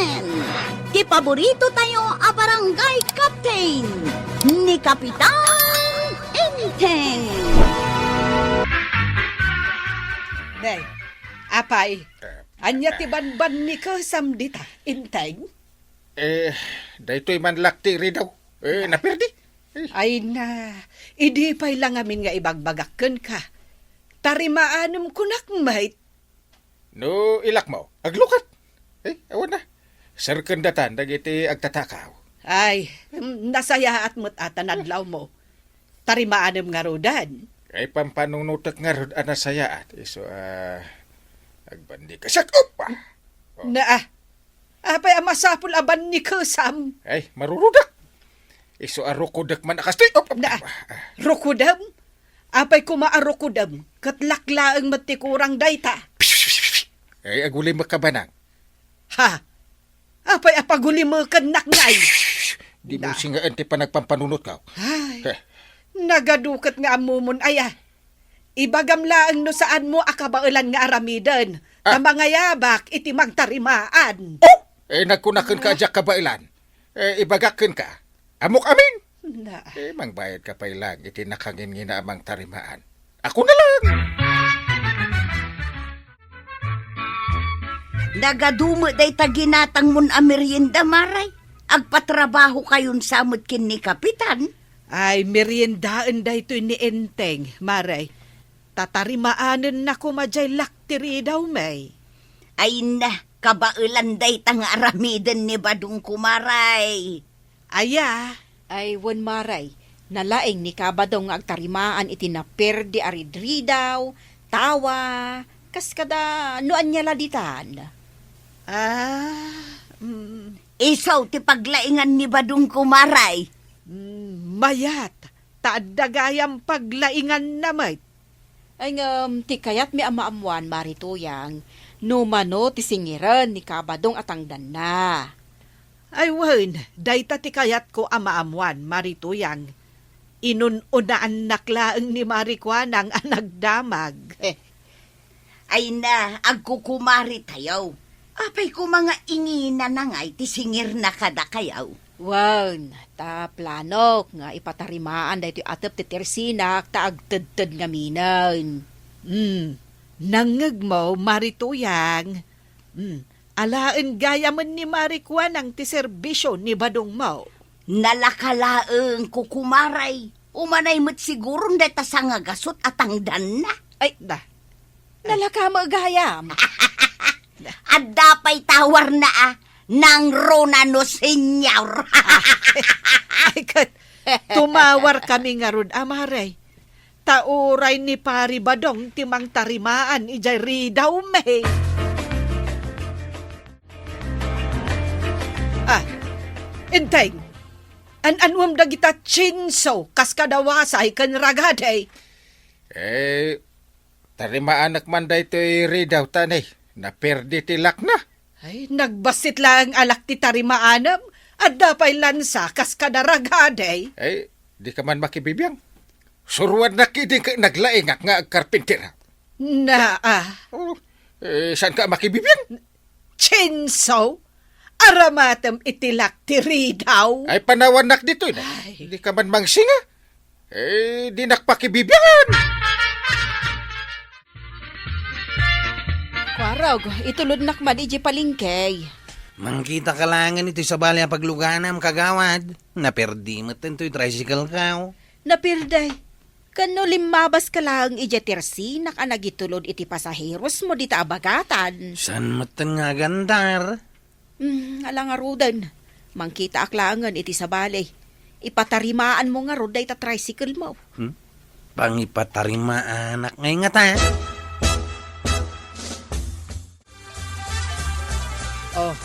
Inten! Ti paborito tayo a barangay captain ni Kapitan Inten! Day, apay, anya ti banban ni Kasam dita, Inteng? Daytoy man lakti rin daw. Napirdi. Ay na, idi pa'y lang amin nga ibagbagakken ka. Tarimaanam kunak, mate. No, ilak mo. Aglukat. Awan na. Sarkandatan, dagiti agtatakaw. Ay, nasaya at mutatan adlaw mo. Tarimaanam nga rodan. Pampanunutak nga rod anasayaat. Agbandi ka sakop pa. Apay amasapul aban ni Kasam. Marurudak. Arukudak man akasti. Rukudam? Apay kumaarukudam. Katlaklaang matikurang dayta. Aguli makabanang. Ha? Apay apaguli mo kanaknay. Di mo singaan ti panagpampanunot ka. Ay, nagadukat nga amumon aya. Ibagamlaang no saan mo akabailan nga aramidan. Tamangayabak iti magtarimaan. Nagkunakan ka adyak kabailan. Ibagakin ka. Amok amin. Mangbayad ka pa ilang iti nakangin ngina amang tarimaan. Ako na lang. Nagadumo day taginatang mun amerienda maray. Agpatrabaho kayon samot kin ni Kapitan. Ay, meriendaan da ito ni Enteng, maray. Tatarimaanan na kumadyay laktiri daw, may. Ay na, kabailan day tang aramidan ni Badong Kumaray. Aya, ay wan maray, nalaing ni kabadong agtarimaan iti naperdi aridri daw, tawa, kaskada noan niya laditan. Isaw ti paglaingan ni Badong Kumaray. mayat, taadagayang paglaingan na may. Ay ti kayat mi amaamuan marituyang, numano ti singiran ni kabadong atangdan na. Ay wen, dayta ti kayat ko amaamuan, marituyang. Inununaan naklaang ni Marikwanang anagdamag. Ay na, agkukumari tayaw. Apay ko mga ingina na ngay, ti singir na kada kayaw. Wan, ta planok nga ipatarimaan dahito atap ti tersinak ta agtedted nga minan. Nangag mo, marituyang. Alaan gaya man ni Marikwanang ti serbisyo ni Badong mo. Nalakalaeng kukumaray. Umanay mo't sigurong deta sa nga gasot at angdan na. Ay, Nalaka magayam. At dapay tawar na nang Ronano Senior. ay kat, tumawar kami nga rod, amaray. Tauray ni Pari Badong timang tarimaan, ijay ridaw may. Inteng, anwam dagita chinso, kaskadawasay kan ragaday. Tarimaan nakmanday to'y ridaw tanay. Naperdi tilak na. Ay, nagbasit lang alak ti tarimaanam, at dapay lansa, kaskadaragaday. Di ka man makibibiyang. Suruan na kidi ka naglaingak nga karpintira. Saan ka makibibiyang? Chinso? Aramatam itilak ti ridaw. Ay panawanak dito na. Di ka man mangsinga. Di nakpakibibyangan. Kwarog, itulod nakman iji palingkay. Mangkita ka langan ito sa bali ang pagluganam kagawad. Naperdi mo ito tricycle ka. Napirday, kano limabas ka lang iji tersinak ang nagitulod iti pasaheros mo dita abagatan. San matan nga gandar? Alang nga rudan, mangkita aklangan iti sa bali. Ipatarimaan mo nga ruday ta tricycle mo. Pangipatarima anak ngay nga ta.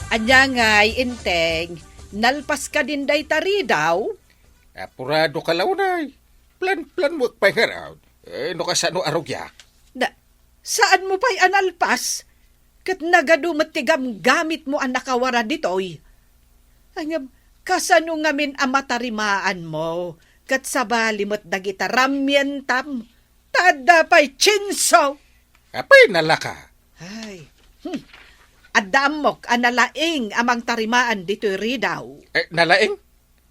Anya nga'y Inteng, nalpas ka din day tari daw? Apurado ka launay. Plan mo pangaraw. No kasano arugya. Saan mo pa'y analpas? Kat nagadumat tigam gamit mo ang nakawara ditoy. Angam, kasano ngamin amatarimaan mo? Kat sabali mo't dagita ramyentam. Tada pa'y chinso. Apay nalaka. Ay, at damok analaing amang tarimaan dito'y ridaw. Nalaing?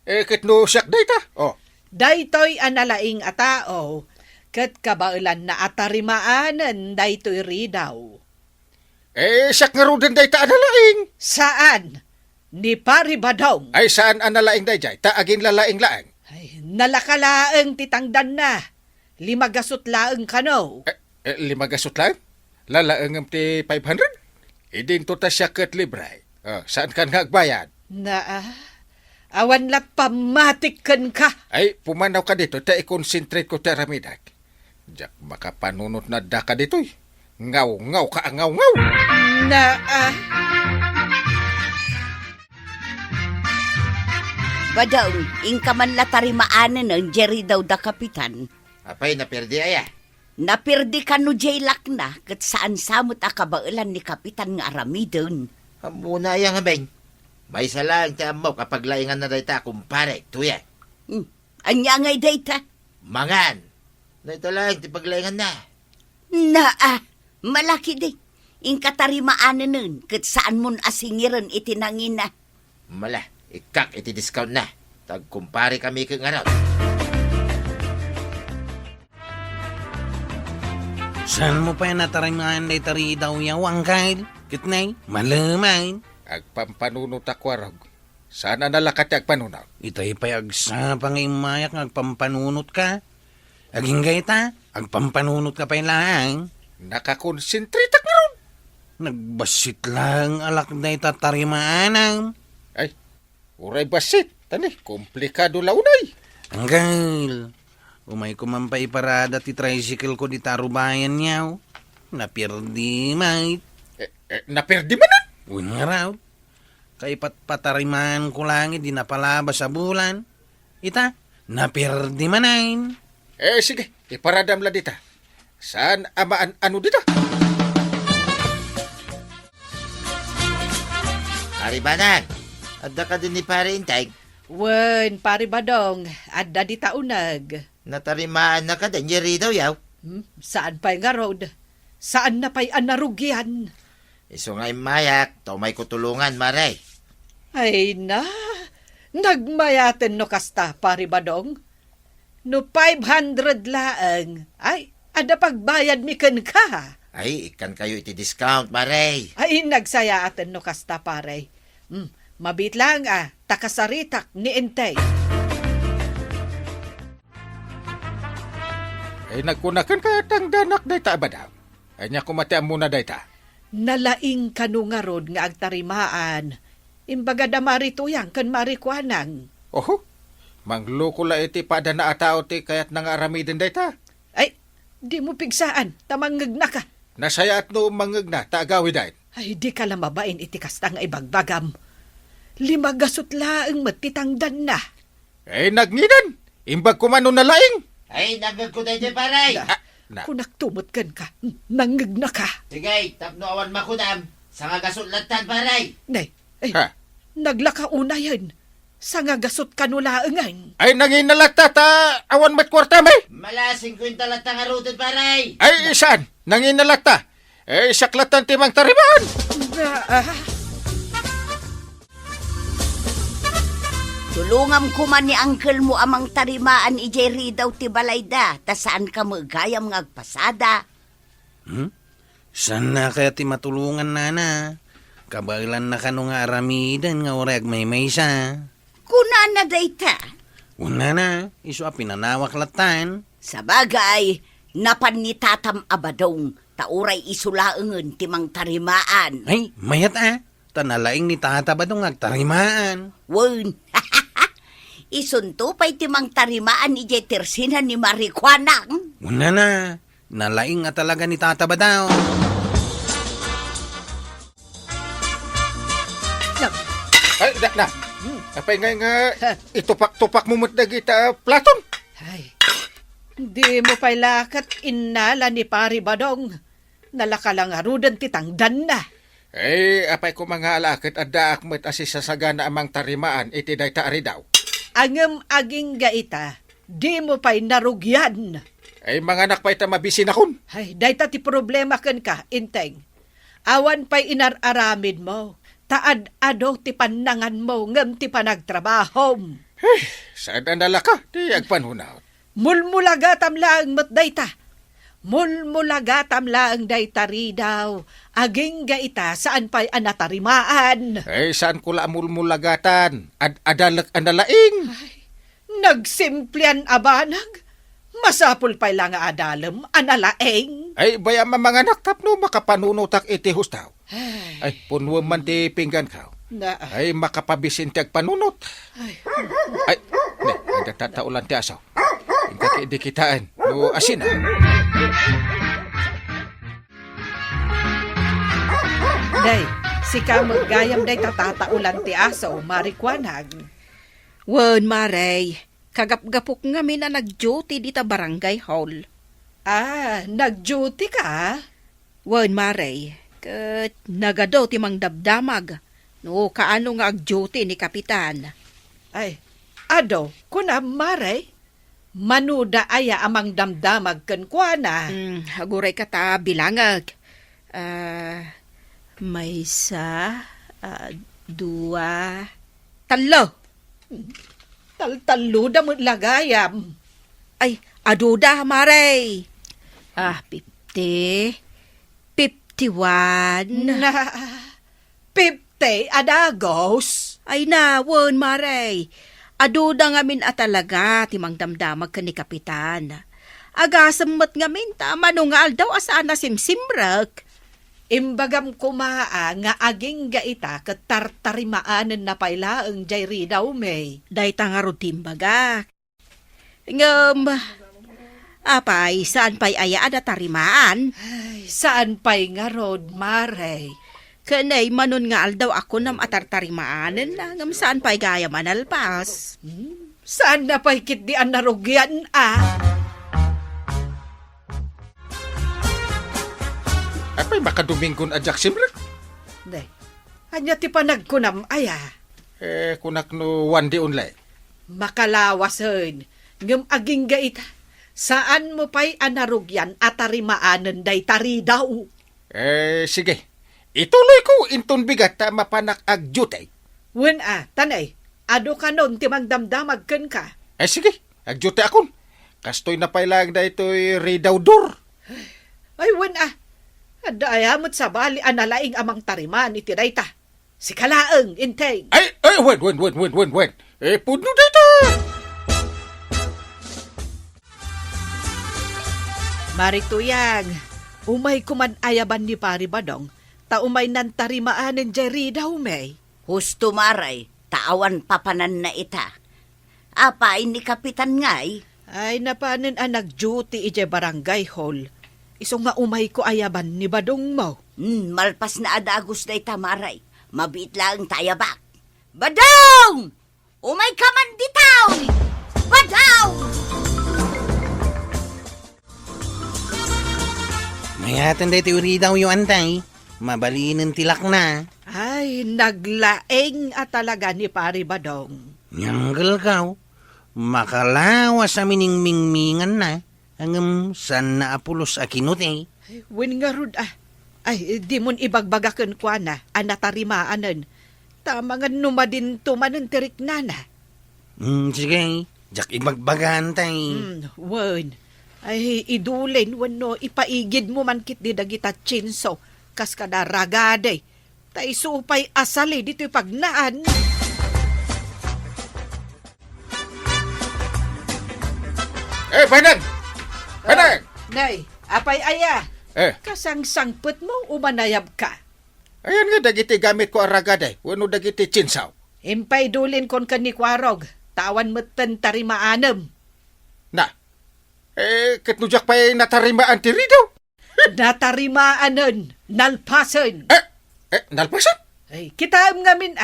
Kitno siyak dayta. Oh, Daytoy analaing a tao, kat kabailan na atarimaanan daytoy ridaw. siyak nga ro din dayta nalaing. Saan? Ni Pari Badong. Ay, saan ang nalaing dayjay? Taagin lalaing-laang. Ay, nalakalaang titangdan na. 5 gasot laang kano. 5 gasot lang? Lalaang ang ti 500? Idinto ta siya kat libre. Saan ka nga agbayad? Awan lat pamatikkan ka. Ay, pumanaw ka dito, ta i-concentrate ko ta ramidag. Diyak makapanunot na da ka dito'y. Ngaw ka ang ngaw. Badong, ingka man la tarimaanan ng Jerry daw da kapitan. Apay, naperdi aya. Napirdi ka no jaylak na, kat saan samot akabailan ni kapitan nga aramidon. Muna aya nga, beng. May salang ti amaw kapag laingan na dayta, kumpare, tuya. Anya ngay dayta? Mangan. Dayta lang, ti paglaingan na. Malaki di. Ingka tarimaanan nun, kat saan mon asingiran itinangin na. Mala, ikak iti discount na. Tagkumpare kami kang araw. Saan mo pa natarimaan day tari daw yawang Kyle? Kitnay, malamay. Agpampanunot ako arog. Sana nalakat agpanunaw. Itay pa'y agsapang imayak agpampanunot ka. Aging gayta, agpampanunot ka pa'y lang. Nakakonsentrita ka ron. Nagbasit lang alak day tatarimaanang. Ay, uray basit. Tani, komplikado launay. Anggal, umay ko man pa iparada ti tricycle ko di tarubayan niyaw. Napirdi, mate. Naperdi man na. Uy nga raw. Kay patariman ko lang, di napalabas sa bulan. Ita, napirdi manain. Sige, iparadam la dita. Saan amaan ano dita? Haribanan, adda ka din ni pare intay. Wen, Pari Badong, adda di taunag. Natarimaan na ka din, Jerry daw yaw. Saan pa'y nga road? Saan na pa'y anarugyan? Iso nga'y mayak, to may kutulungan, maray. Ay na, nagmayaten no kasta, Pari Badong. No 500 laang, ay, ada pagbayad mi ken ka. Ay, ikan kayo iti discount, maray. Ay, nagsayaaten no kasta, pare. Mabit lang takasaritak ni Entay. Ay, nagkunakan ka tang danak dayta abadaw. Ay, niya kumatiam muna dayta. Nalaing kanungarod nga agtarimaan. Imbaga da maritoyang kan marikwanang. Oho, mangloko la iti pada na atao ti kayat nang aramidin dayta. Ay, di mo pigsaan, tamangag na ka. Nasaya at no mangag na, taagawi dahin. Ay, di ka lamabain iti kasta nga ibagbagam. 5 gasot laang matitangdan na. Eh, nagnginan. Imbag kumano na laing. Ay, nagag ko tayo, paray. Kung nagtumot kan ka, nangag na ka. Sige, tapno awan makudam. Sa nga gasulatan, paray. Nay, ay, Ha? naglakauna yan. Sa nga gasot kanulaangan. Ay, nanginalata ta awan mat kwarta may. Malasing ko yung talatang arutod, paray. Ay, saan? Nanginalata. Saklatan timang tarimaan. Tulungam ko man ni uncle mo amang tarimaan i Jerry daw ti balayda. Ta saan ka magayam ngagpasada? Saan na kaya ti matulungan nana? Kabailan na kano nga aramidan nga oreg may maysa. Kuna na dayta. Una na, iso a pinanawak latan. Sa bagay, napan ni tatam abadong. Tauray isulaangan timang tarimaan. Ay, mayat tanalaing ni tata ba dong agtarimaan? Wen. Isunto pa'y timang tarimaan i Jetersinan ni Marikwanang. Una na, nalaing nga talaga ni tata ba daw? Ay, na. Apay nga itupak-tupak mo matagita Platon. Ay, di mo pa'y lakat inala ni Pari Badong. Nalakalang arudan titangdan na. Apay ko mga alakit at daak mo't asisasagana amang tarimaan iti dayta ari daw. Angem aging gaita, di mo pa'y narugyan. Mga anak pa'y ta mabisin akon. Ay, dayta ti problema ken ka, inteng. Awan pa'y inararamid mo. Taad ado ti panangan mo ngem ti panagtrabahom. Saan andala ka? Di agpanunaw. Mulmulagatam laang matdayta. Mulmulagatam laang dayta ridaw. Aging gaita saan pa'y anatarimaan. Saan ko mulmulagatan? Adalak andalaing. Nagsimplian abanag. Masapul pa'y lang nga adalem analaeng. Baya mga naktap no makapanunutak iti hustaw. Punwa man ti pinggan ka. Na, Makapabisin ti agpanunot. Nagtataulan ti asaw. Ingka di kitaan. No, asin na. day, si magayam day tatataulan ti aso, marikwanag. Wen, Maray, kagap-gapok ngamin na nag-duty dita barangay hall. Nag-duty ka? Wen, Maray, kat nagado ti mang dabdamag. No, kaano nga ag-duty ni Kapitan. Ado, kuna maray? Manuda aya amang damdamag kenkwana. Aguray ka ta bilangag. May isa, dua, talo. Taltaluda mo lagayam. Ay, aduda, Maray. 50, 51. Na, 50 adagos. Ay nawon, Maray. Aduda ngamin atalaga timang damdamag ka ni Kapitan. Agasamot ngamin ta manungal daw asaan na simsimrak. Imbagam kumaa nga aging gaita katartarimaanan na pailaang jayri daw may. Day nga rutimbaga. Ngam, apay saan pa'y ayaan at tarimaan? Saan pa'y nga rod, Maray? Kanay manon nga aldaw ako nam atartarimaanan na ngam saan pa'y gaya manalpas. Saan na pa'y kit di an narugyan, Apay makadumingon adyak simrak. Day, hanya ti panagkunam aya. Kunak no one day unlay. Makalawasan, ngam aging gaita. Saan mo pa'y anarugyan at tarimaanan day tari daw? Sige. Ituloy ko inton bigat ta mapanak ag jutay. Wen tanay, ado ka nun timang damdamag ken ka. Sige. Ag jutay akon. Kastoy na pailag da ito'y ridaw-dur. Ay, wen adayamot sa bali analaing amang tariman iti dayta. Si kalaeng, intay. Wen. Pudno dayta. Marituyang, umay kuman ayaban ni Pari Badong, ta umay nantarimaanen jeri daw may. Husto Maray, taawan papanan na ita. Apa ini Kapitan ngay? Ay napanen ang nag-duty ije barangay hall. Isong nga umay ko ayaban ni Badong mo. Malpas na adagos na ita Maray. Mabit lang tayabak. Badong! Umay ka man ditaw! Badong! Mayatan day teori daw yung antay. Mabalinin tilak na. Ay, naglaeng at talaga ni Pari Badong. Nyanggal ka. Makalawa sa mining-mingmingan na. Hanggang san na apulos akinuti. Wen nga rud Ay, di mon ibagbagaken kwa na, anatarimaanan. Tama nga numadin tumanan tirik nana. Sige, jak ibagbagan tay. Wen, ay idulin, wano ipaigid mo man kit di dagita chinso, kas kada ragade. Tay supay asali dito'y pagnaan. Banag! Nay, apay aya. Eh. Kasang sangput mo, umanayab ka. Ayan nga dagiti gamit ko aragaday. Wano dagiti chinsaw. Impay dulin kon kanikwarog. Tawan mo't tarimaanam. Na. Katnujak pa'y natarimaan ti ridaw. Natarimaanan, nalpasan. Nalpasan? Ay, kitaam ngamin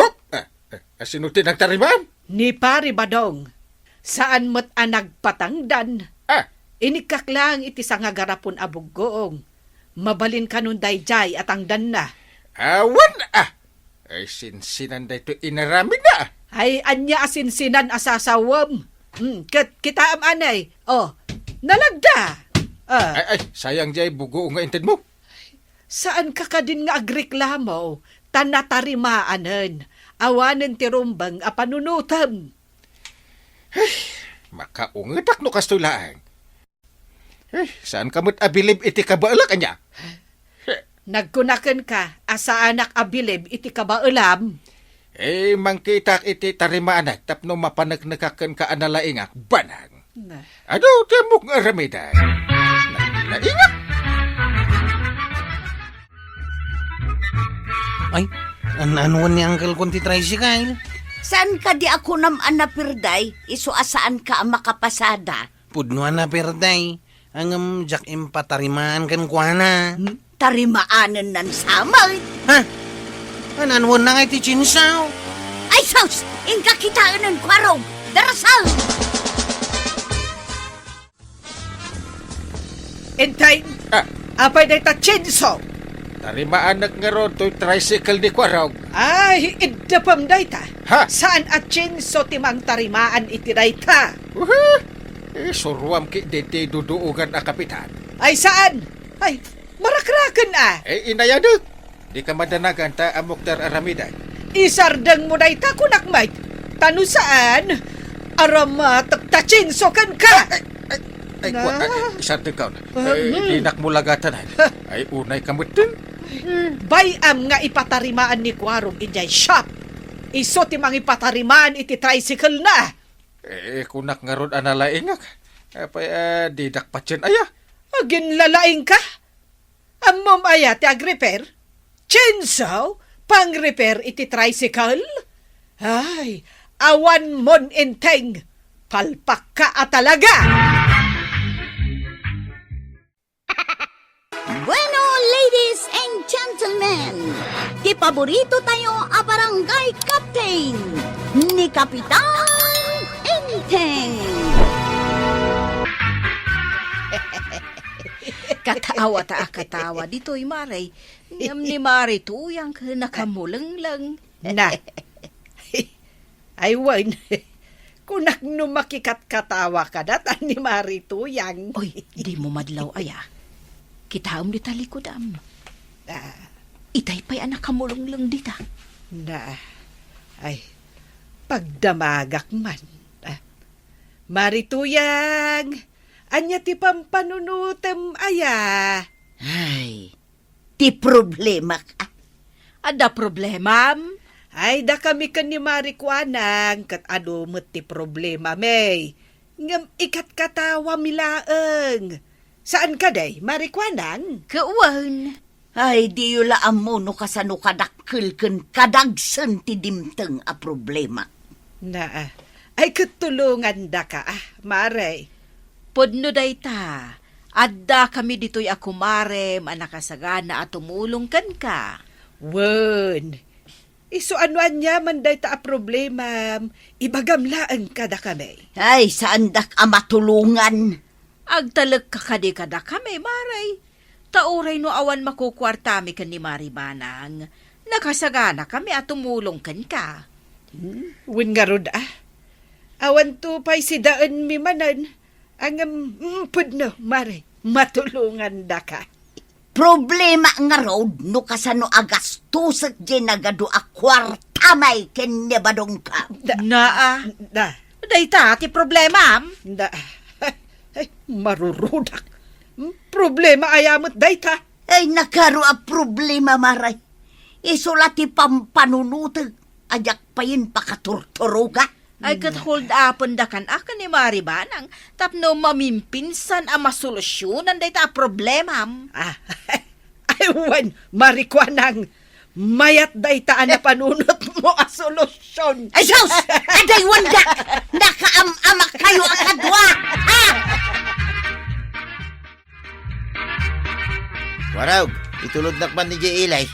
Hop! Sinuti nagtarimaan? Ni Pari Badong, saan mo't nagpatangdan? Inikaklang iti sa nga garapon abuggoong. Mabalin kanun dayjay at angdan na. Awan Ay sinsinan da ito inaramid na. Ay anya asinsinan asasawam. Kitaam anay. Nalagda. Ay, sayang jay bugo nga inted mo. Saan ka din nga agreklamo? Tanatarimaanen. Awanen ti rumbang a panunutam. Makaungedak no kastulaan. Saan kamot abilib iti kabaala kanya? Nagkunaken ka, asa anak abilib iti kabaulam. Mangkitak iti tarimaanak tapno mapanagnakaken ka analaingak banang. Na. Ano temok nga ramiday? Naingak? Ay, ano ni Uncle konti tricycle? Saan ka di ako naman napirday, iso asaan ka ang makapasada? Pudno na perday. Ang jak impatarimaan kan kuana. Tarimaanan ng samay. Ha? Ananwan na nga iti chinsaw. Ay, sus! Ingka kitaan ng kwarong! Darasal! Entay, apay day ta chinso. Tarimaanak nga ron to'y tricycle ni Kwarog. Ay, idapam day ta. Ha? Saan at chinso timang tarimaan iti day ta? Surwam ki diti duduugan a kapitan. Ay, saan? Ay, marakraken Inayadot. Di ka madanagan ta amok dar aramiday. Isardang mo day ta kunakmay. Tano saan? Aramatak ta chinso kan ka. Ay, Na? isang ikaw na. Dinak mo lagatan. Ay, unay kamot din. Bayam nga ipatarimaan ni Kwarong injay shop. Iso timang ipatarimaan iti tricycle na. Kunak nga ron analaingak. Apay, didak patsin aya. Agin lalaing ka? Amom aya ti agrepair? Chinsaw? Pang-repair iti tricycle? Ay, awan mon inteng. Palpak ka talaga. Bueno, ladies and gentlemen, ti paborito tayo a barangay captain ni Kapitan Enteng. Katawa ta katawa dito'y Maray. Ngam ni Maray to yang nakamulang lang. Na. Ay, wan. Kunak no makikat-katawa ka na, tan ni Marito yang. Oy, di mo madlaw aya. Kitaom di talikod am. Itay pa'y anak kamulong lang dita. Na. Ay, pagdamagak man. Marito yang. Anya ti pampanunutem aya. Ay, ti problema ka. Ada problemam? Ay, da kami kan ni Marikwanang kat ano mo ti problema, may. Ngam ikat katawa milaeng. Saan ka day, Marikwanang? Kauwan. Ay, di yula amo no kasano kadakkel ken kadagsen ti dimteng a problema. Na, ay katulungan da ka, Maray. Podno day ta. Adda kami dito'y akumare, manakasagana at tumulong kan ka. Wen, iso anuan niya man day ta a problema, ibagamlaan ka da kami. Ay, saan dak a matulungan? Agtalag kakadi kada kami, Maray. Tauray no awan makukwartami kan ni Mari Banang. Nakasagana kami at tumulong kan ka. Wen nga rod awan to pa'y si daan mi manan. Ang pudno, Maray, matulungan da ka. Problema nga road no kasano agastusak di nagado a kwartamay ken nebadong ka. Naa. Da, Day ta, ti problema am. da, ay, marurudak. Problema ayamot day ta. Ay, nakaro a problema, Maray. Isulati pampanunutag. Ajak pa yun pakaturturo ka. Ay kat hold upon da kan aka ni Mari Banang. Tapno mamimpinsan ang masolusyonan day ta problema am. Ay, wan, Marikwanang, mayat day ta na panunot mo a solusyon. Ay, sus! Aday wanda! Nakaam-amak kayo akadwa! Ha? Warog, itulod nakman ni J. Eli.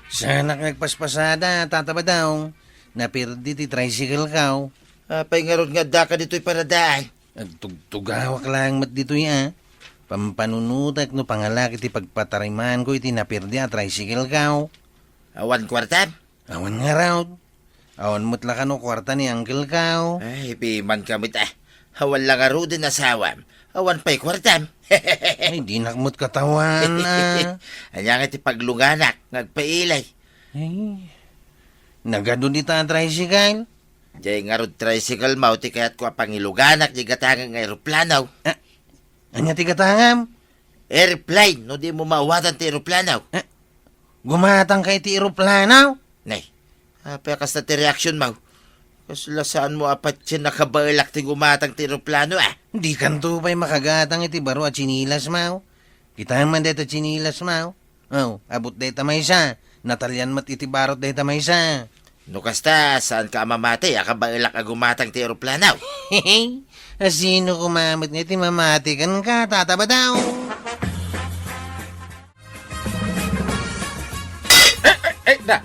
Sana nagpaspasada, tataba daw. Napirdi ti tricycle kaw. Apay nga ron nga da ka dito'y paradaan. Tugawak lang mat dito Pampanunutak no pangalaki ti pagpatariman ko iti napirdi a tricycle kaw. Awan kwartan? Awan nga raw. Awan mutla ka no kwarta ni Uncle kaw. Ay, piman kami ta. Awan lang nga ro din asawam. Awan pa'y kwartan. Ay, di nakmot katawan Anya nga ti paglunganak, ngagpailay. Ay, nagado di ta tricycle. Jay nga rod tricycle mao ti kayat ko pangiluganak di gatangang aeroplano. Anya ti katangam? Airplane, no di mo mawatan ti aeroplano. Gumatang kay ti eroplano? Nay, apa kas na ti reaction mo? Kasla saan mo apat siya nakabailak ti gumatang ti aeroplano Di kanto pa'y makagatang iti baro at chinilas mau. Kita man deta chinilas mau. Oh, abot deta may isa. Natalyan mat iti barot deta may isa. No kasta, saan ka mamati? Akabailak a gumatang ti aeroplano. Hehe, sino kumamit nga iti mamati kan ka, tataba daw. Na,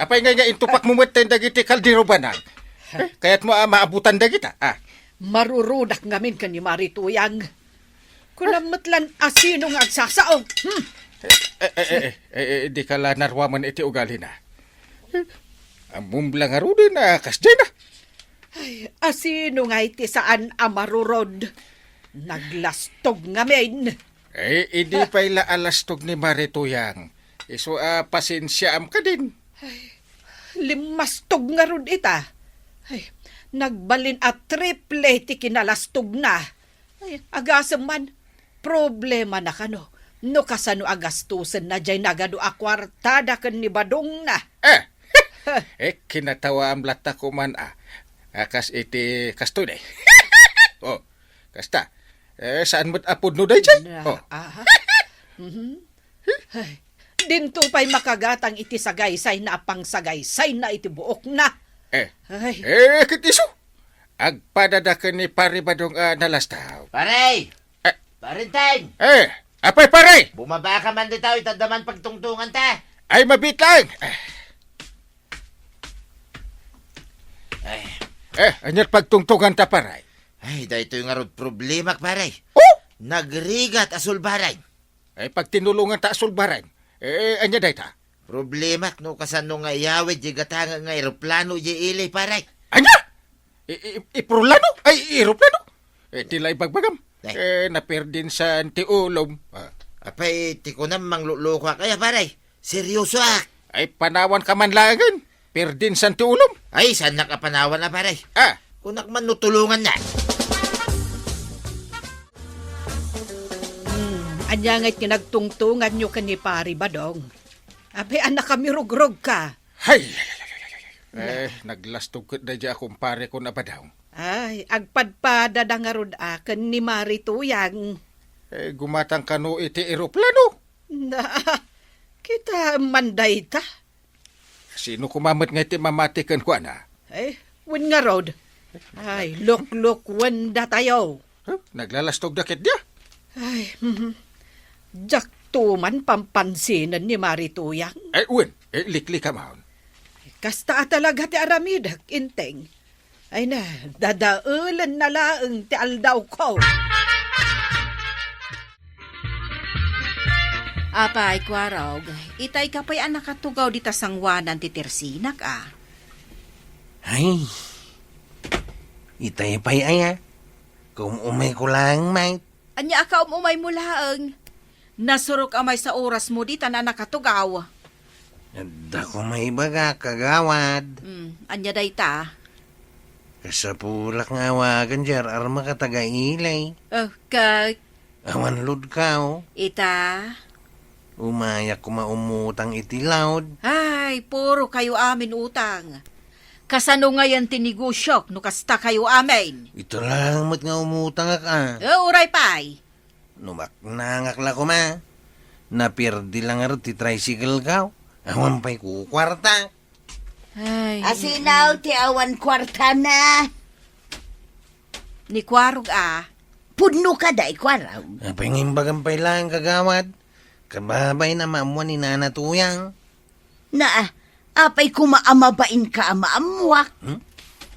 apay nga intupak mo maten dagiti kaldero banag. Kaya't mo maabutan dagita. Marurudak ngamin ka ni Marituyang. Kunamatlan asino nga agsasaog. Di ka la narwaman iti ugali na. Ang bumbla nga ro din kasdyan na. Ay, asino nga iti saan amarurod. Naglastog ngamin. Hindi pa'y la alastog ni Marituyang. Iso pasensya am ka din. Limastog nga rod ita. Ay, nagbalin at triple ti kinalastog na. Ay, agasam man, problema na kano. No kasano agastusan na jay nagado a kwartada kan ni Badong na. Kinatawa am lata ko man Kas iti kastude. Oh, kasta. Saan mo't apod no day jay? Ay, dinto pa'y makagatang iti sagaysay na apang sagaysay na iti buok na. Ay, Kitiso. Agpadadakan ni pare Badong nalastaw. Paray! Parinteng! Apay pare! Bumaba ka man dito, itadaman pagtungtungan ta. Ay, mabit lang! Anyat pagtungtungan ta paray. Ay, dahito yung arod problema, paray. Oh! Nagrigat asulbaray. Ay, pag tinulungan ta asulbaran. Anya day ta? Problema, no kasano nga iyawid, di gatanga nga aeroplano, di ilay, paray. Anya? Iprulano? Ay, aeroplano? Tilay bagbagam. Naperdin sa antiulom. Apay, ti ko namang luloko kaya, paray. Seryoso Ay, panawan ka man langan. Perdin sa antiulom. Ay, saan nakapanawan na, paray? Kunak man nutulungan na. anya nga'y kinagtungtungan nyo ka ni Pari Badong. Abe, anak kami rogrog ka. Hay! Naglastog ko na dyan akong pare ko na ba daw? Ay, agpadpada da nga rod akan ni Marituyang. Gumatang kano iti aeroplano. Na, kita manday ta. Sino kumamit nga iti mamatikan ko na? Win nga rod. Ay, look, wanda tayo. Naglalastog dakit dia. Ay, jaktuman pampansinan ni Marituyang. Win, likli ka maon. Kasta talaga ti aramidak, inteng. Ay na, dadaulan na laang ti aldaw ko. Apay, Kwarog, itay ka pa'y anak katugaw di tasangwanan ti Tersinak, Ay, itay pa'y aya. Kung umay ko lang, mate. Anya ka umay mo laang. Nasurok amay sa oras mo di tanan nakatugaw. Nada ko may baga kagawad. Anya day ta. Kasapulak nga awagan jar arma ka taga-ilay. Awan lod ka, Ita. Umayak ko maumutang itilaod. Ay, puro kayo amin utang. Kasano nga yan tinigosyok no kasta kayo amin? Ito lang mat nga umutang ka. Uray pay. Numaknangak la ko ma. Napirdi lang nga ti tricycle ka. Awan pa'y kukwarta. Ay. Asinaw ti awan kwarta na. Ni Kwarog Pudno ka day kwaraw. Apay ngimbagan pa'y lang kagawad. Kababay na maamuan ni nanatuyang. Apay kumaamabain ka amaamuak.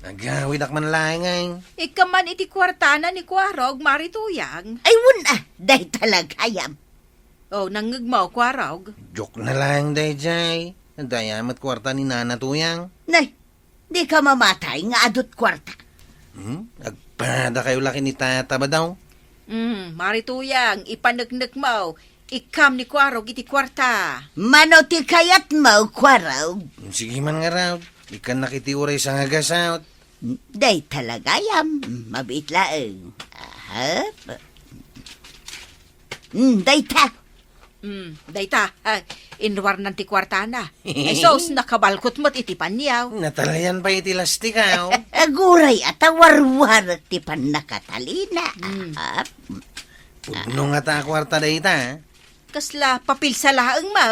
Nagawid ak man langay. Ikaman iti kwartana ni Kwarog, Marituyang. Ay wala, day talagayam. Nangagmaw, Kwarog. Joke na lang, dayjay. Nadayamat kwarta ni nanatuyang. Nay, di ka mamatay nga adot kwarta. Agpada kayo laki ni tata ba daw? Marituyang, ipanagnak mo. Ikam ni Kwarog iti kwarta. Mano ti kayat mo, Kwarog? Sige man nga raw. Ikan nakitiuray sa ngagasawt. Day talaga yam. Mabit laeng. Ahap. Day ta. Dayta, inwar ng ti kwarta na. Ay sos, nakabalkot mo't iti panyaw. Natalayan pa iti lastikaw. Aguray at awarwar ti pan nakatalina. Ahap. Pudno nga ta kwarta dayta. Kasla, papil sa laang mo.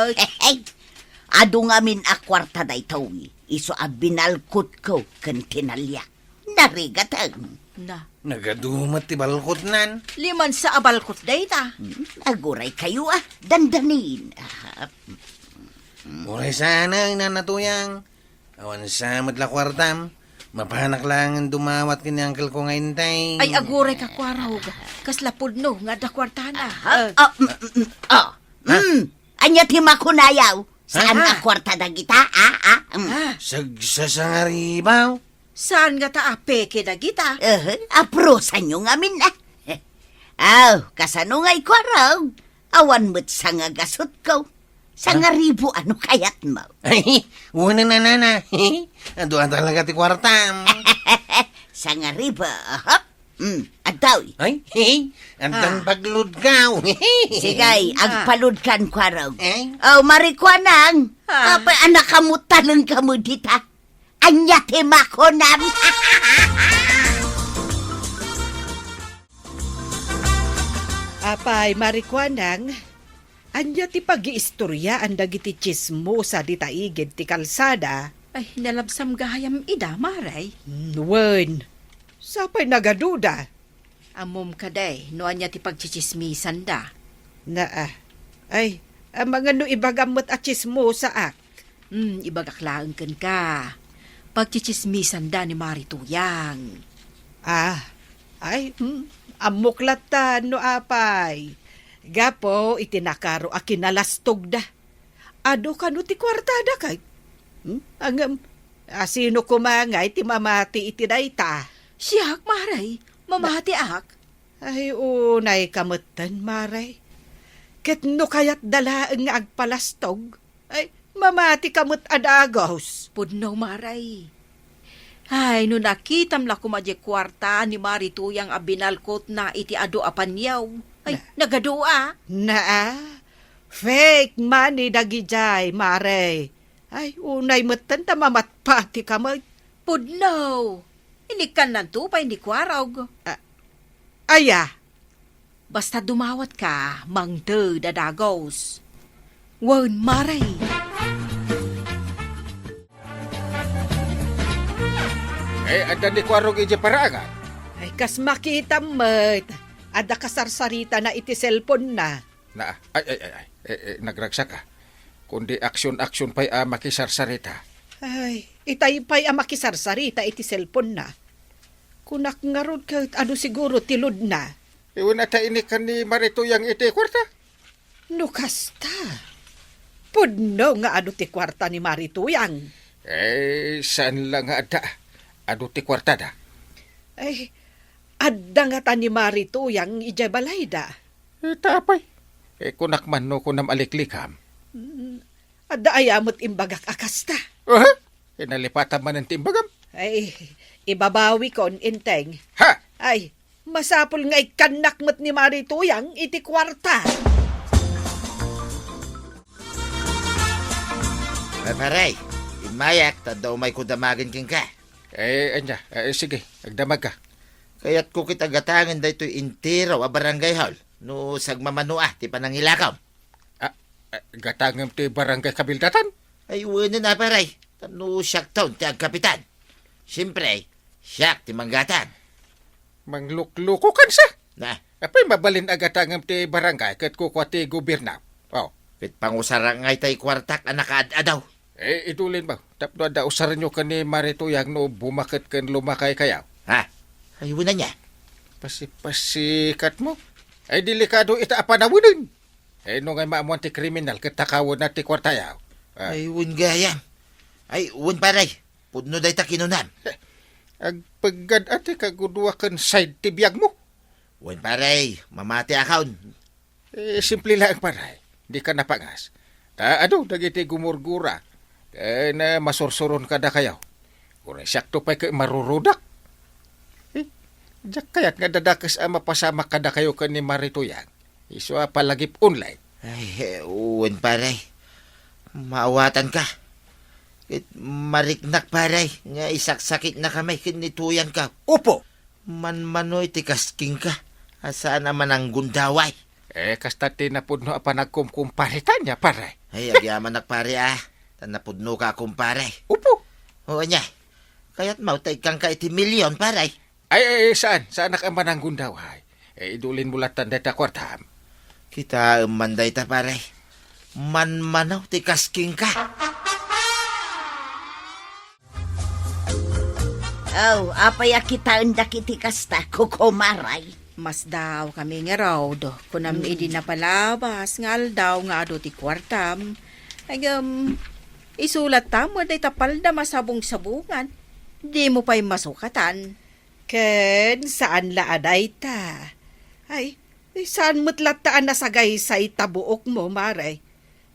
Ado ngamin a kwarta day tawi. Iso a binalkot ko kan tinalya. Narigatang. Na, Nagadumat ti balkot nan. liman sa abalkot dayta. Aguray kayo dandanin. Ahap. Uray sana inanatuyang. Awan sa madla kwartam. Mapanak lang ang dumawat kini uncle ko ngayon tay. Ay aguray ka Kwarog. Kasla pudno nga da kwarta na. Anya ti makunayaw. Saan Ha? a kwarta da kita? Sagsasangaribaw. Saan nga ta apeke da kita? Aprosan nyo ngamin na. Kasano nga'y Kwarog. Awan mo't sa nga gasot ko. Sa nga ribo ano kayat mo. Ay, una na nana. Aduan talaga ti kwartam. Sa nga ribo, ahap. Adaw. Ay, antan pagludgaw. Sigay, agpalud kan Kwarog. Ay, Marikwanang. Ah. Apa anak kamu taleng kamu dita. Anya ti makonam. Apay, Marikwanang, anya ti pag-iistorya ang dagiti chismo sa ditaigid ti kalsada. Ay, nalabsam gahayam ida, maray. Wen, sapay nagaduda. Amom ka day, no anya ti pagchichismisan da. Ay, ang mga no ibagamot at chismo sa ak. Ibagaklaan kan ka. Pagchichismisan da ni Marituyang. Amuklatan no apay. Gapo, itinakaro a kinalastog da. Ado ka no ti kwartada kay. Sino kumangay ti mamati iti dayta. Siyak, maray. Mamahati ak. Ay, unay kamutan, maray. Ket no kayat dalaang nga agpalastog. Ay, mamati kamut adagos. Pudno, maray. Ay, no nakitam la kumadya kwarta ni Marituyang abinalkot na iti ado apanyaw. Ay, nagadua. Fake money dagijay, maray. Ay, unay mutan tamamatpati kamay. Pudno. Inikan lang to pa hindi Kwarog. Aya, Basta dumawat ka, mangde dadagos. Wan, maray. Adan ni Kwarog ije paraangan. ay kas makita mo't. Ada kasarsarita na iti cellphone na. Nagragsak ka. Kundi aksyon-aksyon pa'y makisarsarita. Ay, itay pa'y makisarsarita iti cellphone na. Kunak nga rod ka, ano siguro tilod na. Iwan ata ini ka ni Marituyang iti kwarta. No kasta. Pudno nga ano ti kwarta ni Marituyang. Saan lang nga ada? Ado ti kwarta da? Ay, adda nga ta ni Marituyang ija balayda. Tapay. Kunak man no kunam aliklikam. Adda ayamot imbagak akasta. Inalipatan man ang timbagam. Ay, ibabawi kon inteng. Ha! Ay, masapol nga ikanakmat ni Marituyang iti kwarta. Paray, imayak, tadaw may kudamagin king ka. Anya, sige, agdamag ka. Kaya't ko kita gatangan da ito'y intero a barangay hall. No sagmamanua, ti panangilakaw. Gatangam ti barangay kabildatan. Ay, wala na paray. Tano siyak taon ti agkapitan. Siyempre, siyak ti manggatan. Manglukluko kan sa. Na, Apay mabalin agatangam ti barangay kat kukwa ti gobierna. pit pangusarangay tay kwartak anak adaw. Idulin ba? Tapno da usaran nyo ka ni Marituyang no bumakit kan lumakay kayaw. Ha? Ay, wala niya. Pasikat mo. Ay delikado ita apanawunin. No ngay maamuan ti kriminal katakawon na ti kwartayaw. Ay, wun gayam. Ay, wun paray. Pudno day ta kinunan. Agpagad ati kagudwa kan side ti biyag mo. Wen paray, mamati akon. Simple lang, paray. Di ka napangas. Dagiti gumurgura. Na masursuron ka na kayaw. Kung sakto pa'y marurudak. Diyak kaya't nga dadakas mapasama ka na kayo ka ni Marituyang. Iso palagip online. Ay, wen paray. Maawatan ka. Mariknak paray. Nga isaksakit na kamay kinituyan ka. Upo! Manmanoy tikasking ka. Asaan naman ang gundaway? Kasta tinapudno pa nagkumkumparitan niya, paray. Ay, agyaman pare Tanapudno ka kumpare. Upo! Oo niya. Kaya't mautay kang ka iti milyon paray. Ay, saan? Saan nakaman ang gundaway? Idulin mo latan deta kwartam. Kita manday ta paray. Manmanaw tikasking ka. Apay kita undak iti kasta, kukumaray. Mas daw kami nga raw do. Kunam idi na palabas, ngal daw nga ado ti kwartam. Isulat tam, waday tapal na masabong-sabungan. Di mo pa'y masukatan. Ken, saan laaday ta? Ay, saan mo't lataan na sagay sa itabuok mo, Maray?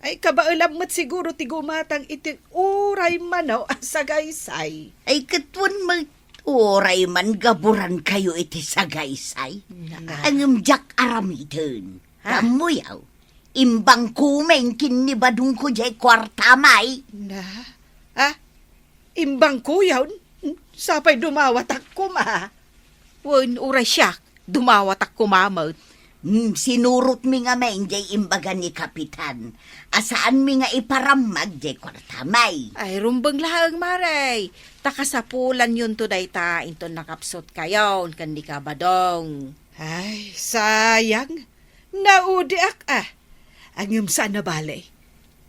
Ay, kabailam mo't siguro ti gumatang iti uray manaw ang sagaysay. Ay katwan oray man gaburan kayo iti sagaysay. Ang jak aramidon. Kamuyaw. Imbang kumeng kinibadong ko jay kwartamay. Na? Imbang kuyaw? Sapay dumawatak ko ma. Wen, uray siya. Dumawat ak kumamot. Sinurot mi nga may jay imbaga ni Kapitan. Asaan mi nga iparamag jay kwartamay. Ay, rumbang lahang maray. Takasapulan yun to day ta. Into nakapsot kayaw. Kandi ka badong. Ay, sayang. Naudiak Angim saan na balay.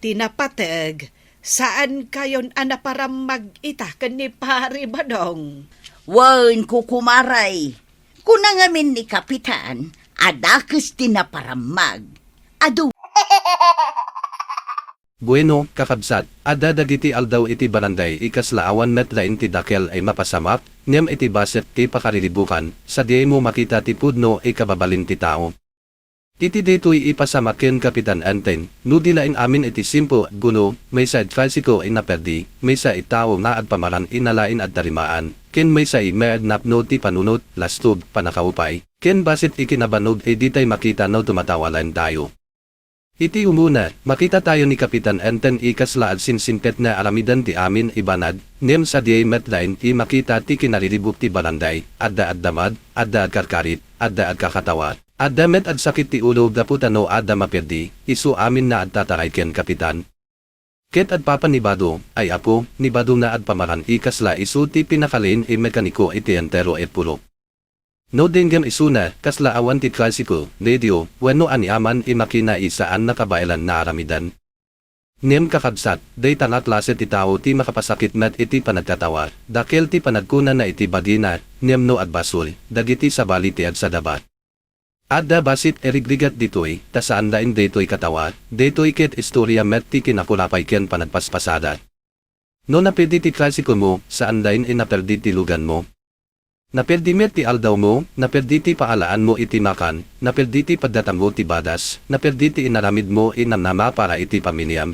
Tinapatag. Saan kayon anaparamag ita ni pari badong? Wan kukumaray. Kuna ngamin ni Kapitan, adakes tinaparamag. Adu. Bueno, kakabsat, adda dagiti aldaw iti baranday ikaslaawan met lain ti dakel ay mapasamak, niyam iti baset ti pakariribukan, sa di mo makita ti pudno ikababalin ti tao. Iti dito'y ipasamakin Kapitan Anten, nudilain amin iti simpo at guno, may sa trasiko ay naperdi, may sa itaw na at pamaran inalain at tarimaan, ken may sa imead napno ti panunot, lastub, panakaupay, ken basit ikinabanog ay ditay makita no tumatawalan tayo. Iti umuna, makita tayo ni Kapitan Anten ikaslaad sinsintet na aramidan ti amin ibanad, nem sa diay metline ti makita ti kinariribuk ti baranday, adda ad damad, adda ad karkarit, adda ad kakatawat. Adda met ad sakit ti ulo daputano adda maperdi, isu amin na ad tataray ken Kapitan. Ket ad papanibado, ay apo, nibado na ad pamaran ikasla isu ti pinakalin e mekaniko iti entero et pulok. No dinggam isuna, kasla awan ti klasiko, radio, weno aniaman makina isaan nakabailan na aramidan. Nem kakabsat, day tanat klase ti tao ti makapasakit met iti panagtatawa, dakel ti panagkuna na iti badina, nem no ad basul, dagiti sabali ti ad sa dabat. Adda basit erigrigat ditoy, tasaan lain ditoy katawa, ditoy ket istorya met ti kinakulapay ken panagpaspasadat. No napedi ti klasiko mo, saan lain inaperdi ti lugan mo. Naperdi met ti aldaw mo, naperdi ti paalaan mo iti makan, naperdi ti pagdatam mo ti badas, naperdi ti inaramid mo inamnama para iti pamilyam.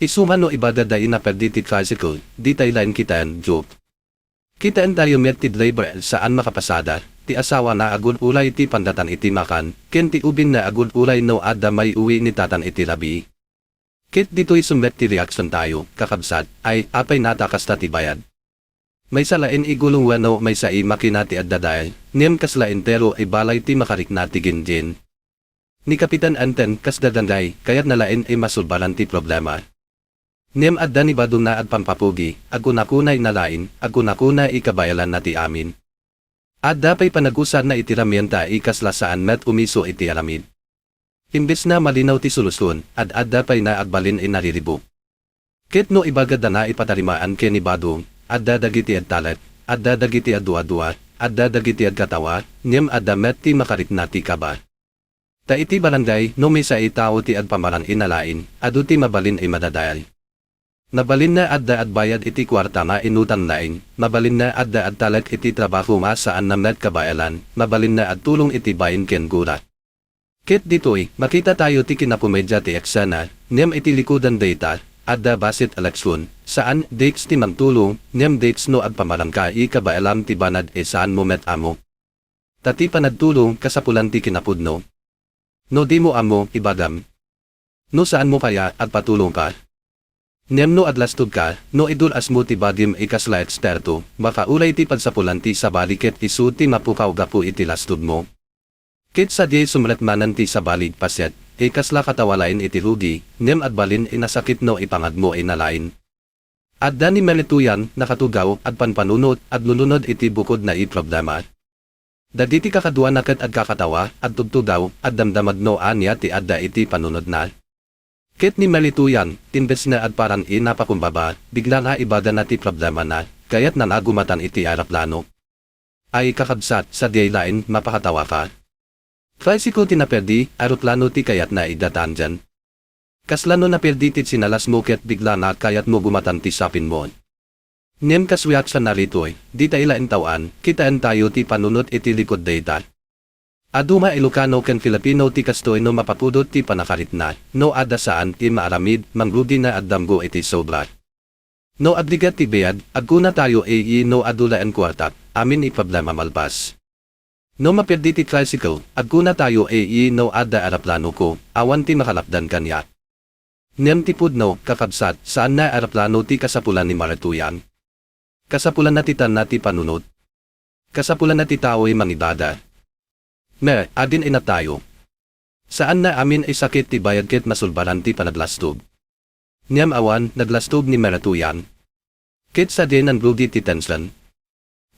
Isuman no ibadada inaperdi ti klasiko, ditay lain kitaan, joke. Kitaan tayo met ti driver saan makapasada, ti asawa na agud ulay ti pandatan iti makan, ken ti ubin na agud ulay no adda may uwi ni tatan iti labi. Kit dito'y sumet ti reaksyon tayo, kakabsat, ay apay natakas ta ti bayad. May salain igulong wano may sa makinati at daday, niyam kasla entero ay balay ti makariknati ginjin. Ni Kapitan Anten kas dadanday, kaya't nalain ay masulbalan ti problema. Niyam adda ni badong na at pampapugi, agunakunay nalain, agunakunay ikabayalan na ti amin. Adda pa'y panagusan na itiramyenta ikasla saan met umiso iti aramid. Imbes na malinaw ti solusyon, adda pa'y naagbalin inariribok. Ket no ibagad na ipatarimaan ken ni badong, adda dagiti ad talet, adda dagiti ad duwa-duwa, adda dagiti ad katawa, niyam adda met ti makariknati kaba. Ta iti baranday, no may sa itao ti ad pamaran inalain, adu ti mabalin ay madadayal. Nabalin na adda at bayad iti kwarta na inutan laing, mabalin na adda at talag iti trabaho ma saan namet kabayalan, mabalin na at tulong iti bayin ken gurat. Ket ditoy, makita tayo ti kinapumedya ti eksena, niyam iti likudan data, adda basit eleksyon, saan dates ti magtulong, niyam dates no at pamarangka i kabayalam ti banad e saan mo met amo. Tati panagtulong kasapulan ti kinapudno. No di mo amo, ibagam. No saan mo kaya at patulong ka? Niyam no adlastod ka, no idulas mo ti bagim ikaslayat sterto, makaulay ti pagsapulan ti sabaliket isu ti mapukaw gapu iti lastod mo. Kit sa di sumretmanan ti sabalig paset, ikasla katawalain iti rugi, niyam at balin inasakit no ipangad mo inalain. Adda ni Melituyan, nakatugaw, at panpanunot, at lulunod iti bukod na iproblema. Dagiti kakadwa naket at kakatawa, at tugtugaw, at damdamad no anya ti adda iti panunod na. Kit ni Melituyan, timbes na at paran napakumbaba, bigla nga ibada na ti problema na, kaya't nanagumatan iti aeroplano. Ay kakabsat sa daylain mapakatawa ka. Tricycle tinaperdi, aeroplano ti kayat na idatan dyan. Kaslano na perdi ti sinalas mo ket bigla na kayat mo gumatan ti sapin mo. Niyem kaswiat sa naritoy, di tailain tawaan, kitaan tayo ti panunot iti likod data. Aduma Ilocano ken Filipino ti kastoy no mapapudot ti panakarit na, no ada saan ti maaramid, mangrudi na addamgo iti sobra. No adligat ti bayad, agkuna tayo no adulaan kwarta, amin iproblema malbas. No maperdi ti tricycle, agkuna tayo no ada aeroplano ko, awan ti makalapdan kanya. Niyam ti pudno, kakabsat, saan na aeroplano ti kasapulan ni Melituyan. Kasapulan na titan na ti panunot. Kasapulan na ti tao'y mangibada. Me, adin ina tayo. Saan na amin ay sakit ti bayad ket masulbaran ti panaglastob. Niyam awan, naglastob ni Melituyan. Ket sa din ang bludi ti tenslan.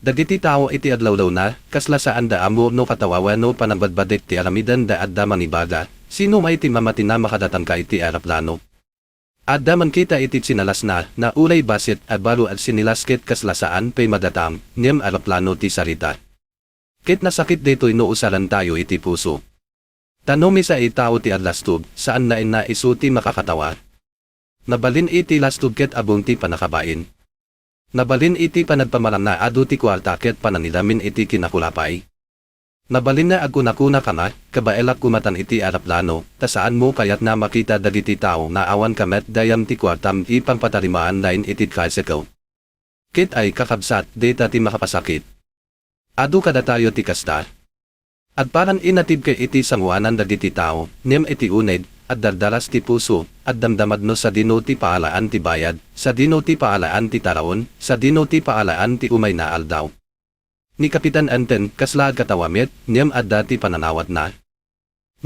Dagiti tao iti adlawlaw na, kasla saan da amo no katawawan no panagbadbadik ti aramidan da adda manibada, sino may ti mamatina makadatang ka iti aeroplano. Adda man kita iti sinalas na ulay basit at balo at sinilasket kaslasaan pay madatam, niyam aeroplano ti sarita. Kit nasakit dito'y no usalan tayo iti puso. Tanomi sa itao ti adlastub, saan na isu ti makakatawa. Nabalin iti lastub ket abong ti panakabain. Nabalin iti panagpamalam na adu ti kwarta ket pananilamin iti kinakulapay. Nabalin na agkunakuna ka na, kabaelak kumatan iti aeroplano, ta saan mo kayat na makita dagiti tao na awan kamet dayam ti kwartam ipangpatarimaan lain iti tricycle. Kit ay kakabsat, data ti makapasakit. Adu kada tayo ti kasta. At paran inatib kay iti sanguanan dagiti tao, niyam iti uned, at dardaras ti puso, at damdamad no sa dino ti paalaan ti bayad, sa dino ti paalaan ti taraon, sa dino ti paalaan ti umay na aldaw. Ni Kapitan Anten, kaslaad katawamit, niyam at dati pananawat na.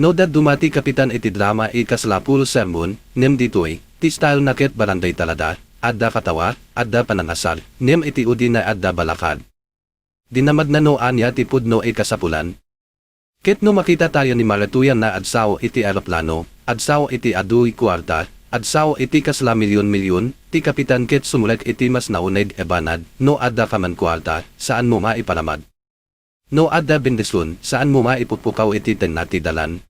No dad dumati Kapitan iti drama kaslapul sermon, niyam ditoy, ti style naket baranday talada, adda katawa, adda pananasal, niyam iti udi na adda balakad. Dinamad na no anya ti pudno kasapulan. Ket no makita tayo ni Melituyan na adsaw iti aeroplano, adsaw iti aduy kwarta, adsaw iti kasla milyon-milyon, ti Kapitan ket sumulek iti mas nauneg banad, no adda kaman kwarta, saan mo maipalamad. No adda bendisyon, saan mo maipupukaw iti tenati dalan.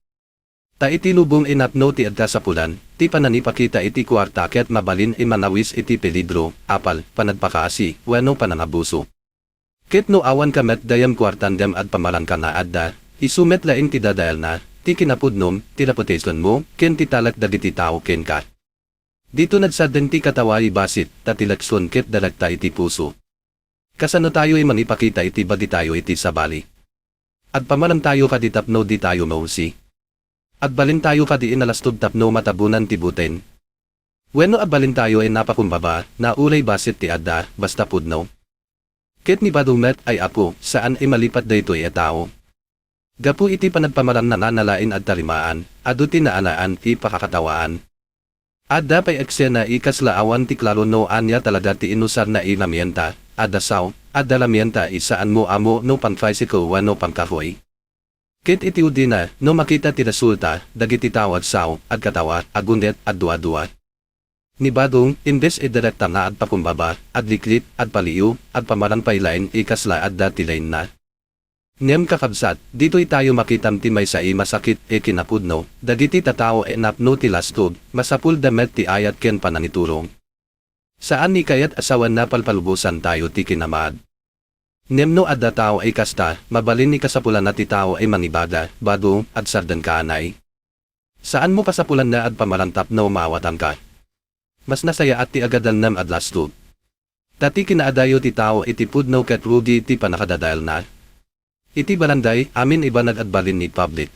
Ta iti lubong inapno ti adda sa pulan, ti pananipakita iti kwarta ket mabalin manawis iti peligro, apal, panagpakaasi, wano pananabuso. Ket no awan kamet dayam kwartandem at pamalan ka na adda, isumet laing ti dadael na, ti kinapudnom, ti reputation mo, ken ti talak dagiti tao ken ka. Dito nagsaden ti katawai basit, tatilakson ket dalagta iti puso. Kasano tayo manipakita iti bagi tayo iti sabali. At pamalam tayo kadi tapno di tayo mausi. At balin tayo kadi inalastub tapno matabunan ti buten. Wenno at balin tayo napakumbaba, na ulay basit ti adda, basta pudno. Ket ni badumet ay apo, saan malipat daytoy tao. Gapu iti panagpamaram na nanalain at tarimaan, adu tinaalaan ti pakakatawaan. Adda pay eksena ikaslaawan ti klaro no anya talaga ti inusar na ilamienta, adasaw, adda lamienta isaan mo amo no pang-tricycle wano pang-kahoy. Kit iti udina, no makita ti resulta, dagiti tawag saw, at katawa, agundet, at dua-dua. Ni badong, imbes direkta na at pakumbaba, at liklit, at paliw, at pamaran pailain ikasla at datilain na. Niyam kakabsat, dito'y tayo makitam ti may sai masakit kinapudno, dagiti tatao napno ti lastod, masapul damet ti ayat ken pananiturong. Saan ni kayat asawan na palpalubusan tayo ti kinamad? Nemno adda tao ay kasta, mabalin ni kasapulan na ti tao ay manibada, bado, at sardan kaanay. Saan mo kasapulan na at pamarantap na umawatan ka? Mas nasaya at ti agadan nam adlasto. Tati kinaadayo ti tao iti pudno ket rudi ti panakadadail na. Iti balanday, amin iba nagadbalin ni public.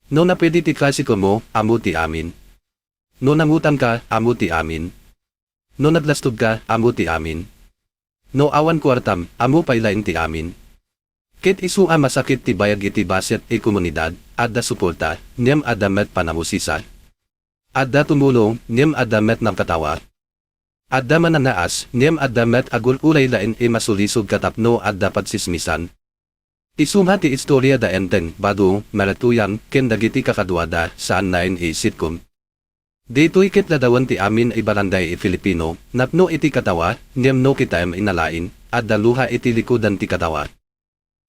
No na pwede ti klasiko mo, amo ti amin. No nangutan ka, amo ti amin. No naglastog ka, amo ti amin. No awan kwartam, amo pailain ti amin. Ket isu a masakit ti bayag iti baset e komunidad, adda suporta, niyam adda met panamusisa. Adda tumulong, niyam adda met ng katawa. Adda mananaas, niyam adda met agul ulay lain e masulisog katapno adda patsismisan. Isumha ti istorya da enten, bado, maratuyan, ken dagiti kakadwada, saan nain e sitcom. Dito'y kitladawan ti amin ay baranday e Filipino, napno iti katawa, niyam no kitayam inalain, adda luha iti likudan ti katawa.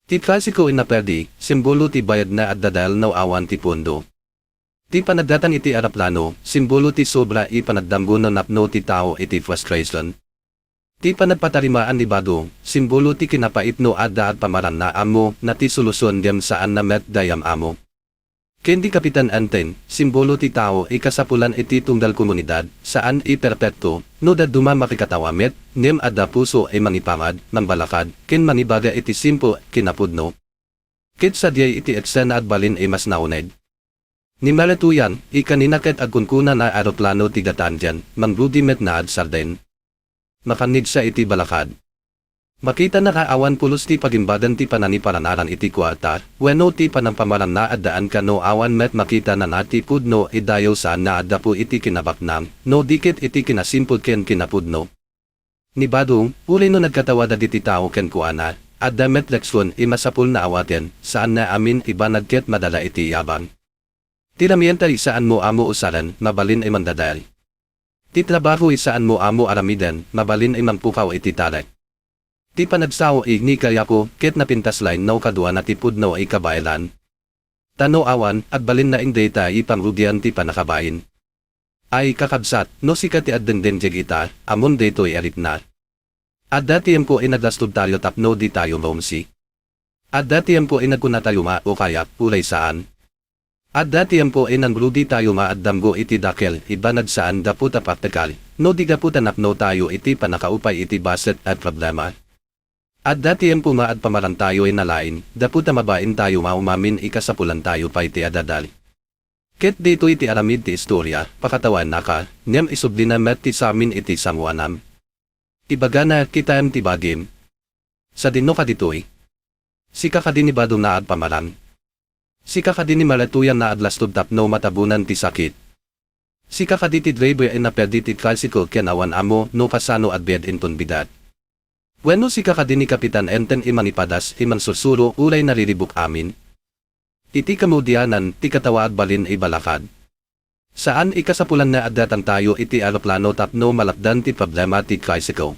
Ti klasiko inaperdi, simbolo ti bayad na adda dahil awan ti pondo. Ti panagdatan iti araplano, simbolo ti sobra i panagdamgo na napno ti tao iti frustration. Ti panagpatarimaan ni bado, simbolo ti kinapait no adda at pamaran na amo na ti solusyon diyam saan na met dayam amo. Kendi kapitan anten, simbolo ti tao i kasapulan iti tungdal komunidad, saan i perpekto, no da duma makikatawamet, niyam adda puso ay manipamad, mambalakad, ken manibaga iti simpo, kinapudno. Ket sadyay iti eksena at balin ay mas nauned. Ni malatuyan, i kanina ket agkunkuna na aeroplano ti gatan dyan, mangrudimet na ad sarden. Makanig sa iti balakad. Makita na kaawan pulos ti pagimbadan ti pananiparanaran iti kwarta, weno ti panampamaran na addaan ka no awan met makita na nati pudno idayo saan na adda po iti kinabaknam, no dikit iti kinasimpod ken kinapudno. Ni badong, uli no nagkatawada diti tao ken kuana, adda met leksyon imasapul na awaten, saan na amin iba nagket madala iti yabang. Tiramientari saan mo amo usalan, mabalin ay mandadal. Ti trabaho isaan mo amo aramiden, mabalin ay mangpukaw iti talek. Ti panagsaw igni kaya ko, ket napintas lain no kadua na tipudno ay kabailan. Tano awan, at balin na ing data ipangrudian ti panakabain. Ay kakabsat, no sikat ti adden jeg ita, amon dito ay arit na. At datiyem ko ay naglastob tayo tapno di tayo maumsi. At datiyem ko ay nagkuna tayo ma o kaya, ulay saan. At datiyem po ay nangrudi tayo maaddamgo iti dakel, ibanad saan daputa praktikal, no di daputa napno tayo iti panakaupay iti baset at problema. At datiyem po maad pamaran tayo ay nalain, daputa mabain tayo maumamin ikasapulan tayo pa iti adadal. Ket dito iti aramid ti istorya, pakatawan na ka, niyam isublina met ti samin iti samuanam. Ibaga na kitayam ti bagim. Sa dino ka ditoy. Sika ka dinibado na ad pamaran. Sika ka din ni malatuyan na adlastob tapno matabunan ti sakit. Sika ka di ti driver ay naperdi ti tricycle kenawan amo no pasano at bed inton bidat. Weno sika ka din ni kapitan enten imanipadas iman susuro ulay nariribuk amin. Iti kamudyanan ti katawa at balin ay balakad. Saan ikasapulan na adatang tayo iti aeroplano tapno malakdan ti problema ti tricycle.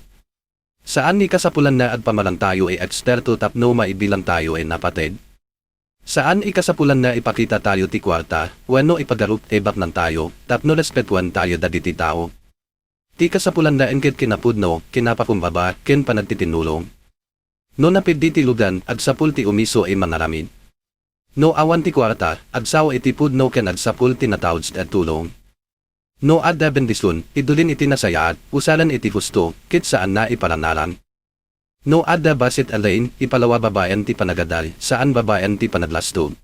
Saan ikasapulan na ad pamalan tayo ay eksperto tapno maibilang tayo ay napatid. Saan ikasapulan na ipakita tayo ti kwarta, weno ipagarup ebak ng tayo, tapno respetuan tayo daditi tao. Ti kasapulan na engket kinapudno, kinapakumbaba, ken panagtitinulong. No napid ti lugan, agsapul ti umiso ay mangaramid. No awan ti kwarta, agsaw iti pudno ken agsapul ti natawds at tulong. No adda bendisun, idulin iti nasayaat, usalan iti gusto, kit saan na iparanaran. No adda basit alain, ipalawa babayan ti panagadal, saan babayan ti panaglasto.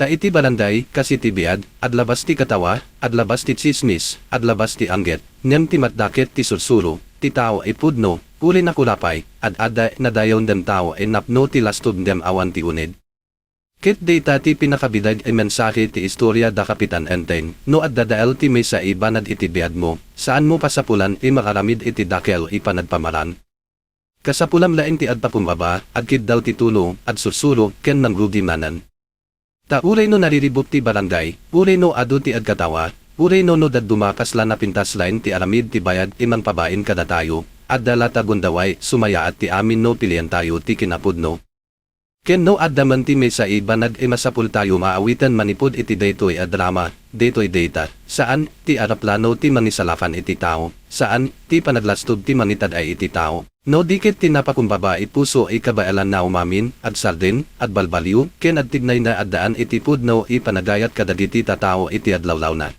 Ta iti balanday, kasi ti biad, adlabas ti katawa, adlabas ti chismis, adlabas ti angget, nem ti matdakit ti sursuro, ti tao ay pudno, uli na kulapay, adda nadayon dem tao ay napno ti lastob dem awan ti unid. Kit data ti pinakabidag ay mensahe ti istorya da kapitan enteng, no adda dael ti may sa ibanad iti biad mo, saan mo pasapulan i makaramid iti dakel ipanagpamaran. Kasapulam laeng ti adpa pumbaba, agkid daw ti tulo, ad sursuro, ken nangrudi manan. Ta uray no nariribok ti barangay, uray no adu ti adkatawa, uray no dad dumakas la napintas laeng ti aramid ti bayad imang pabain kada tayo, adda lata gundaway, sumaya at ti amin no pilian tayo ti kinapudno. Ken no adda man ti may sa ibanag masapul tayo maawitan manipod iti daytoy a drama, daytoy data, saan ti araplano ti manisalakan iti tao, saan ti panaglastob ti manitad ay iti tao. No dikit tinapakumbaba puso ikabailan na umamin, at sardin, at balbaliw, ken at tignay na addaan iti pudno ipanagayat kadagiti tatao iti adlawlaw na.